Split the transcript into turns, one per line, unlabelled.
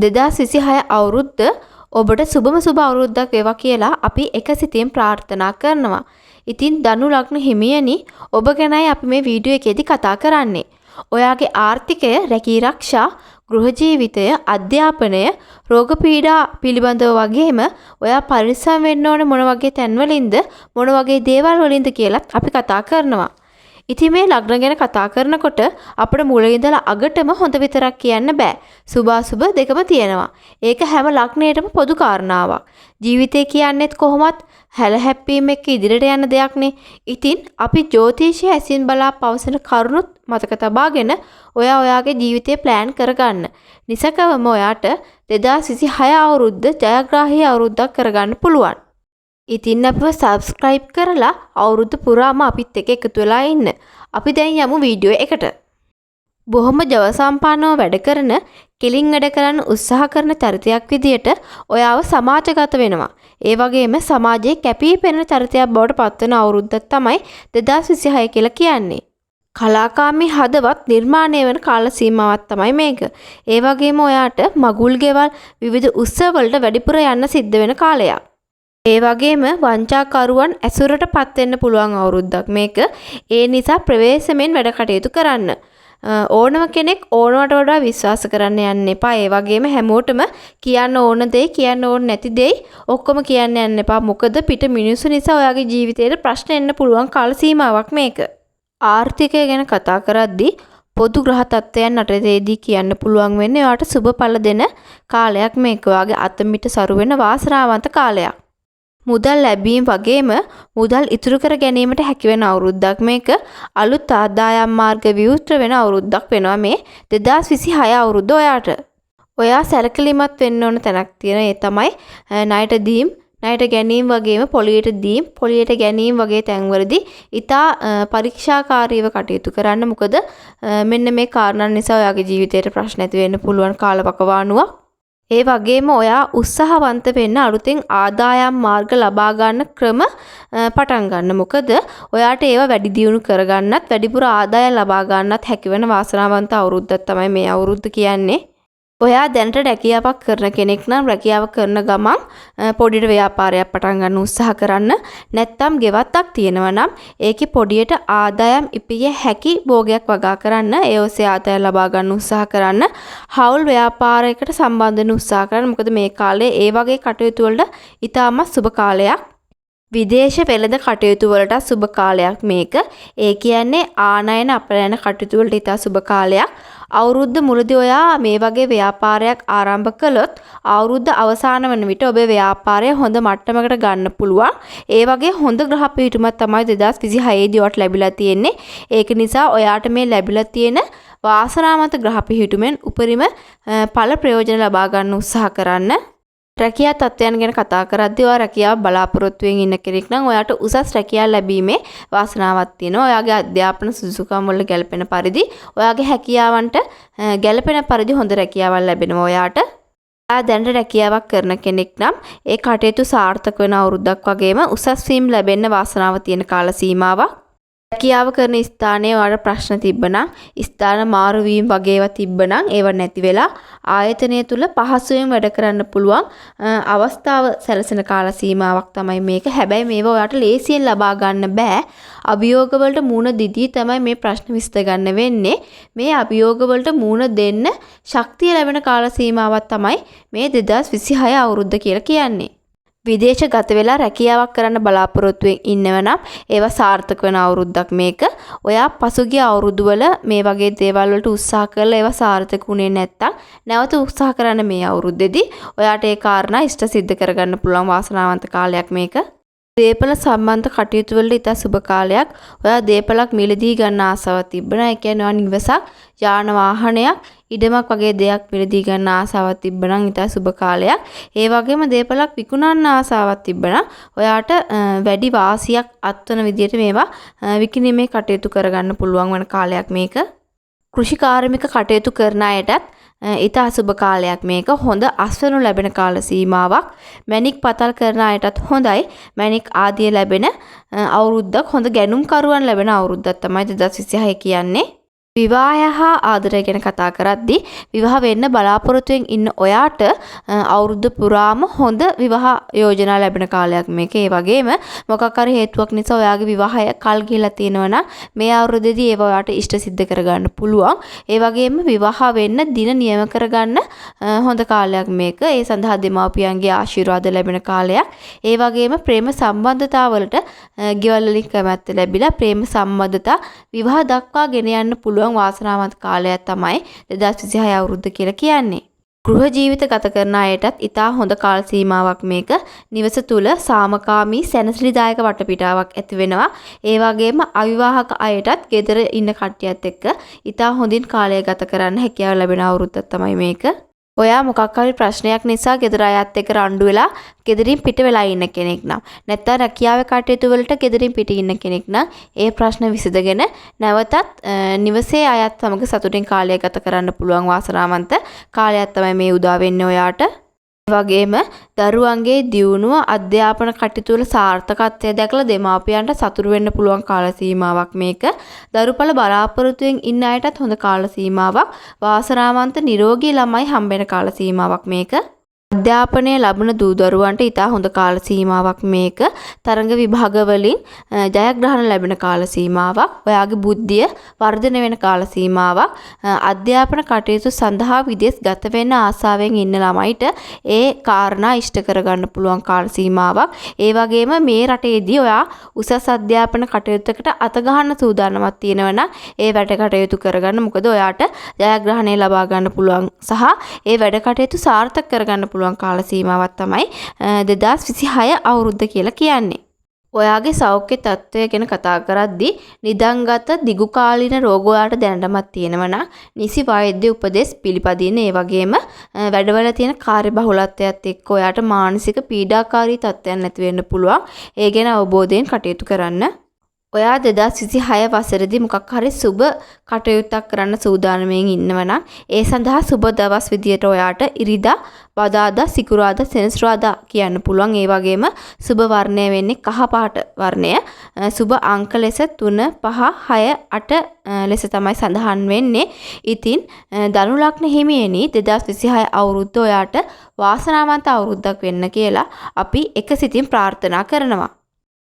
2026 අවුරුද්ද ඔබට සුබම සුබ අවුරුද්දක් වේවා කියලා අපි එකසිතින් ප්‍රාර්ථනා කරනවා. ඉතින් ධනු ලග්න හිමියනි ඔබ ගැනයි අපි මේ වීඩියෝ එකේදී කතා කරන්නේ. ඔයාගේ ආර්ථිකය, රැකී ආරක්ෂා, ගෘහ ජීවිතය, අධ්‍යාපනය, රෝග පීඩා පිළිබඳව වගේම ඔයා පරිස්සම් වෙන්න ඕනේ මොන වගේ තැන්වලින්ද, මොන වගේ දේවල් වලින්ද කියලාත් අපි කතා කරනවා. ඉතින් මේ ලග්න ගැන කතා කරනකොට අපිට මුලින් ඉඳලා අගටම හොඳ විතරක් කියන්න බෑ. සුභාසුභ දෙකම තියෙනවා. ඒක හැම ලග්නයකටම පොදු කාරණාවක්. ජීවිතය කියන්නේත් කොහොමත් හැලහැප්පීම එක්ක ඉදිරියට යන දෙයක්නේ. ඉතින් අපි ජ්‍යොතිෂය ඇසින් බලා පවසන කරුණුත් මතක තබාගෙන ඔයාගේ ජීවිතේ ප්ලෑන් කරගන්න. නිසකවම ඔයාට 2026 අවුරුද්ද ජයග්‍රාහී අවුරුද්දක් කරගන්න පුළුවන්. ඉතින් අපිව සබ්ස්ක්‍රයිබ් කරලා අවුරුදු පුරාම අපිත් එක්ක එකතු වෙලා ඉන්න. අපි දැන් යමු වීඩියෝ එකට. බොහොම ජව සම්පන්නව වැඩ කරන, කෙලින් වැඩ කරන්න උත්සාහ කරන චරිතයක් විදියට ඔයාව සමාජගත වෙනවා. ඒ වගේම සමාජයේ කැපී පෙනෙන චරිතයක් බවට පත්වන අවුරුද්දක් තමයි 2026 කියලා කියන්නේ. කලාකාමී හදවත් නිර්මාණය වෙන කාල සීමාවක් තමයි මේක. ඒ වගේම ඔයාට මගුල් ගෙවල් විවිධ උත්සව වලට වැඩිපුර යන්න සිද්ධ වෙන කාලයක්. ඒ වගේම වංචාකරුවන් ඇසුරට පත් වෙන්න පුළුවන් අවුරුද්දක් මේක. ඒ නිසා ප්‍රවේශමෙන් වැඩ කටයුතු කරන්න. ඕනම කෙනෙක් ඕනවට වඩා විශ්වාස කරන්න යන්න එපා. ඒ වගේම හැමෝටම කියන්න ඕන දේ, කියන්න ඕන නැති දේ ඔක්කොම කියන්න යන්න එපා. මොකද පිට මිනිස්සු නිසා ඔයාගේ ජීවිතේට ප්‍රශ්න එන්න පුළුවන් කාල සීමාවක් මේක. ආර්ථිකය ගැන කතා කරද්දී පොදු ග්‍රහ තත්ත්වයන් යටතේදී කියන්න පුළුවන් වෙන්නේ ඔයාට සුබඵල දෙන කාලයක් මේක. ඔයාගේ අතමිට සරු වෙන වාසනාවන්ත කාලයක්. මුදල් ලැබීම වගේම මුදල් ඉතුරු කර ගැනීමට හැකිවෙන අවුරුද්දක් මේක. අලුත් ආදායම් මාර්ග විවෘත වෙන අවුරුද්දක් වෙනවා මේ 2026 අවුරුද්ද ඔයාට. ඔයා සැලකිලිමත් වෙන්න ඕන තැනක් තියෙන. ඒ තමයි ණයට දීම්, ණයට ගැනීම වගේම පොලියට දීම්, පොලියට ගැනීම වගේ තැන්වලදී ඉතා පරීක්ෂාකාරීව කටයුතු කරන්න. මොකද මෙන්න මේ කාරණා නිසා ඔයාගේ ජීවිතේට ප්‍රශ්න ඇති වෙන්න පුළුවන් කාලවකවානුවක්. ඒ වගේම ඔයා උත්සාහවන්ත වෙන්න අලුතෙන් ආදායම් මාර්ග ලබා ගන්න ක්‍රම පටන් ගන්න. මොකද ඔයාට ඒවා වැඩි දියුණු කරගන්නත්, වැඩිපුර ආදායම් ලබා ගන්නත් හැකිවෙන වාසනාවන්ත අවුරුද්දක් තමයි මේ අවුරුද්ද කියන්නේ. ඔයා දැනට රැකියාවක් කරන කෙනෙක් නම් රැකියාව කරන ගමන් පොඩියට ව්‍යාපාරයක් පටන් ගන්න උත්සාහ කරන්න. නැත්නම් ගෙවත්තක් තියෙනවා නම් ඒකේ පොඩියට ආදායම් ඉපිය හැකි භෝගයක් වගා කරන්න. ඒ ඔස්සේ ආදායම් ලබා ගන්න උත්සාහ කරන්න. හවුල් ව්‍යාපාරයකට සම්බන්ධ වෙන්න උත්සාහ කරන්න. මොකද මේ කාලේ ඒ වගේ කටයුතු වලට ඉතාමත් සුබ කාලයක්. විදේශ වෙළඳ කටයුතු වලට සුබ කාලයක් මේක. ඒ කියන්නේ ආනයන අපනයන කටයුතු වලට ඉතා සුබ කාලයක්. අවුරුද්ද මුලදී ඔයා මේ වගේ ව්‍යාපාරයක් ආරම්භ කළොත් අවුරුද්ද අවසාන වන විට ඔබේ ව්‍යාපාරය හොඳ මට්ටමකට ගන්න පුළුවන්. ඒ වගේ හොඳ ග්‍රහ පිහිටුමක් තමයි 2026 දී ඔයාට ලැබිලා තියෙන්නේ. ඒක නිසා ඔයාට මේ ලැබිලා තියෙන වාසනාවන්ත ග්‍රහ පිහිටුමෙන් උපරිම ඵල ප්‍රයෝජන ලබා ගන්න උත්සාහ කරන්න. රැකියා තත්ත්වයන් ගැන කතා කරද්දී ඔයා රැකියාව බලාපොරොත්තුවෙන් ඉන්න කෙනෙක් නම් ඔයාට උසස් රැකියාව ලැබීමේ වාසනාවක් තියෙනවා. ඔයාගේ අධ්‍යාපන සුදුසුකම් වල ගැලපෙන පරිදි, ඔයාගේ හැකියාවන්ට ගැලපෙන පරිදි හොඳ රැකියාවක් ලැබෙනවා ඔයාට. ඔයා දැනට රැකියාවක් කරන කෙනෙක් නම් ඒ කටයුතු සාර්ථක වෙන අවුරුද්දක් වගේම උසස් වීම ලැබෙන්න වාසනාව තියෙන කාල සීමාවක්. රැකියාව කරන ස්ථානයේ ඔයාලට ප්‍රශ්න තිබ්බනම්, ස්ථාන මාරු වීම වගේ ඒවා තිබ්බනම් ඒව නැති වෙලා ආයතනය තුල පහසුවෙන් වැඩ කරන්න පුළුවන් අවස්ථාව සැලසෙන කාල සීමාවක් තමයි මේක. හැබැයි මේවා ඔයාට ලේසියෙන් ලබා ගන්න බෑ. අභියෝග වලට මුහුණ දීදී තමයි මේ ප්‍රශ්න විසඳ ගන්න වෙන්නේ. මේ අභියෝග වලට මුහුණ දෙන්න ශක්තිය ලැබෙන කාල සීමාවක් තමයි මේ 2026 අවුරුද්ද කියලා කියන්නේ. විදේශගත වෙලා රැකියාවක් කරන්න බලාපොරොත්තුවෙන් ඉන්නව නම් ඒවා සාර්ථක වෙන අවුරුද්දක් මේක. ඔයා පසුගිය අවුරුදු වල මේ වගේ දේවල් වලට උත්සාහ කරලා ඒවා සාර්ථක වුණේ නැත්තම් නැවත උත්සාහ කරන්න මේ අවුරුද්දේදී ඔයාට ඒ කාරණා ඉෂ්ට සිද්ධ කරගන්න පුළුවන් වාසනාවන්ත කාලයක් මේක. දේපල සම්බන්ධ කටයුතු වලට ඉතා සුබ කාලයක්. ඔයා දේපලක් මිලදී ගන්න ආසාවක් තිබ්බනම්, ඒ කියන්නේ ඔයා නිවසක්, යාන වාහනයක්, ඉඩමක් වගේ දෙයක් මිලදී ගන්න ආසාවක් තිබ්බනම් ඉතා සුබ කාලයක්. ඒ වගේම දේපලක් විකුණන්න ආසාවක් තිබ්බනම් ඔයාට වැඩි වාසියක් අත්වන විදියට මේවා විකිණීමේ කටයුතු කරගන්න පුළුවන් වෙන කාලයක් මේක. කෘෂිකාර්මික කටයුතු කරන අයටත් ඉතා සුබ කාලයක් මේක. හොඳ අස්වනු ලැබෙන කාල සීමාවක්. මැණික් පතල් කරන අයටත් හොඳයි. මැණික් ආදිය ලැබෙන අවුරුද්දක්, හොඳ ගැනුම් කරුවන් ලැබෙන අවුරුද්දක් තමයි 2026 කියන්නේ. විවාහය හා ආදරය ගැන කතා කරද්දී විවාහ වෙන්න බලාපොරොත්තුෙන් ඉන්න ඔයාට අවුරුද්ද පුරාම හොඳ විවාහ යෝජනා ලැබෙන කාලයක් මේක. ඒ වගේම මොකක් හරි හේතුවක් නිසා ඔයාගේ විවාහය කල් ගිහිලා තියෙනවා නම් මේ අවුරුද්දේදී ඒව ඔයාට ඉෂ්ට සිද්ධ කරගන්න පුළුවන්. ඒ වගේම විවාහ වෙන්න දින නියම කරගන්න හොඳ කාලයක් මේක. ඒ සඳහා දෙමාපියන්ගේ ආශිර්වාද ලැබෙන කාලයක්. ඒ වගේම ප්‍රේම සම්බන්ධතාවලට ගෙවල් වලින් කැමැත්ත ලැබිලා ප්‍රේම සම්බන්ධතා විවාහ දක්වා ගෙන යන්න පුළුවන් වාසනාවන්ත කාලයක් තමයි 2026 අවුරුද්ද කියලා කියන්නේ. ගෘහ ජීවිත ගත කරන අයටත් ඉතා හොඳ කාල සීමාවක් මේක. නිවස තුල සාමකාමී සැනසිලිදායක වටපිටාවක් ඇති වෙනවා. ඒ වගේම අවිවාහක අයටත් ගෙදර ඉන්න කට්ටියත් එක්ක ඉතා හොඳින් කාලය ගත කරන්න හැකියාව ලැබෙන අවුරුද්දක් තමයි මේක. ඔයා මොකක් හරි ප්‍රශ්නයක් නිසා ගෙදර අයත් එක්ක රණ්ඩු වෙලා ගෙදරින් පිට වෙලා ඉන්න කෙනෙක් නම් නැත්නම් රැකියාවේ කටයුතු වලට ගෙදරින් පිට ඉන්න කෙනෙක් නම් ඒ ප්‍රශ්න විසඳගෙන නැවතත් නිවසේ අයත් සමග සතුටින් කාලය ගත කරන්න පුළුවන් වාසනාවන්ත කාලයක් තමයි මේ උදා වෙන්නේ ඔයාට. වගේම දරුවන්ගේ දියුණුව අධ්‍යාපන කටයුතු වල සාර්ථකත්වය දැකලා දෙමාපියන්ට සතුටු වෙන්න පුළුවන් කාල සීමාවක් මේක. දරුපල බලාපොරොත්තුෙන් ඉන්න අයටත් හොඳ කාල සීමාවක්. වාසනාවන්ත නිරෝගී ළමයි හම්බෙන කාල සීමාවක් මේක. අධ්‍යාපනය ලබන දූ දරුවන්ට ඉතා හොඳ කාල සීමාවක් මේක. තරඟ විභාග වලින් ජයග්‍රහණ ලැබෙන කාල සීමාවක්. ඔයාගේ බුද්ධිය වර්ධනය වෙන කාල සීමාවක්. අධ්‍යාපන කටයුතු සඳහා විදේශ ගත වෙන්න ආසාවෙන් ඉන්න ළමයිට ඒ කාරණා ඉෂ්ට කරගන්න පුළුවන් කාල සීමාවක්. ඒ වගේම මේ රටේදී ඔයා උසස් අධ්‍යාපන කටයුත්තකට අත ගහන්න සූදානමක් තියෙනවා නම් ඒ වැඩ කටයුතු කරගන්න. මොකද ඔයාට ජයග්‍රහණය ලබා ගන්න පුළුවන් සහ ඒ වැඩ කටයුතු සාර්ථක කරගන්න පුළුවන් කාල සීමාවක් තමයි 2026 අවුරුද්ද කියලා කියන්නේ. ඔයාගේ සෞඛ්‍ය තත්ත්වය ගැන කතා කරද්දී නිදන්ගත දිගු කාලීන රෝග ඔයාට දැනටමත් තියෙනවා නම් නිසි වෛද්‍ය උපදෙස් පිළිපදින්න. ඒ වගේම වැඩවල තියෙන කාර්යබහුලත්වයත් එක්ක ඔයාට මානසික පීඩාකාරී තත්ත්වයන් නැති වෙන්න පුළුවන්. ඒ ගැන අවබෝධයෙන් කටයුතු කරන්න. ඔයා 2026 වසරේදී මොකක් හරි සුබ කටයුත්තක් කරන්න සූදානම්ෙන් ඉන්නවනම් ඒ සඳහා සුබ දවස් විදියට ඔයාට ඉරිදා, බදාදා, සිකුරාදා, සෙනසුරාදා කියන්න පුළුවන්. ඒ වගේම සුබ වර්ණය වෙන්නේ කහ පාට වර්ණය. සුබ අංක ලෙස 3, 5, 6, 8 ලෙස තමයි සඳහන් වෙන්නේ. ඉතින් ධනු ලග්න හිමියනි 2026 අවුරුද්ද ඔයාට වාසනාවන්ත අවුරුද්දක් වෙන්න කියලා අපි එකසිතින් ප්‍රාර්ථනා කරනවා.